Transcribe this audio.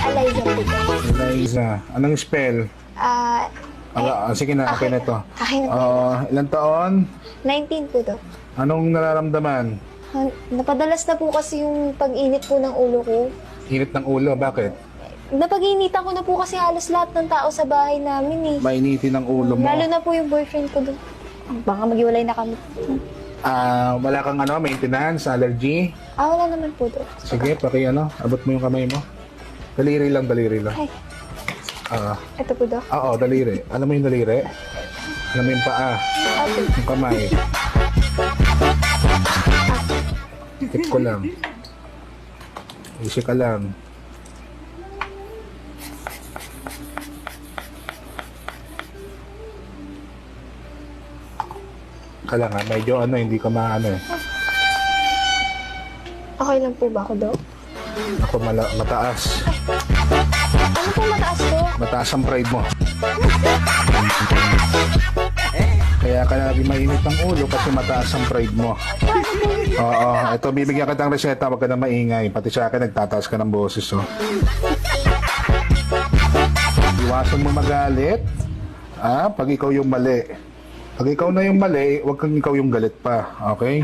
Eliza po. Eliza. Anong spell? Sige na, okay na to. Akin na. Ilang taon? 19 po, Dok. Anong nararamdaman? Napadalas na po kasi yung pag-init po ng ulo ko. Init ng ulo, bakit? Napag-initan ko na po kasi halos lahat ng tao sa bahay namin eh. Mainitin ang ulo mo. Lalo na po yung boyfriend ko doon. Baka maghiwalay na kami. Wala kang maintenance, allergy? Wala naman po, Dok. Sige, abot mo yung kamay mo. Daliri lang. Ay, ito po, Dok. Oo, daliri. Alam mo yung daliri? Alam mo yung paa? Okay. Yung kamay. Tip ko lang. Easy ka lang. Kala nga, medyo hindi ka maano eh. Okay lang po ba ako, Dok? Ako mataas. Ano po mataas, Dok? Mataas ang pride mo. Kaya ka lagi mainit ang ulo kasi mataas ang pride mo. Oo, ito bibigyan ka ng reseta, wag ka na maingay. Pati sa akin, nagtataas ka ng boses, oh. Iwasan mo magalit, pag ikaw yung mali. Pag ikaw na yung mali, wag kang ikaw yung galit pa, okay?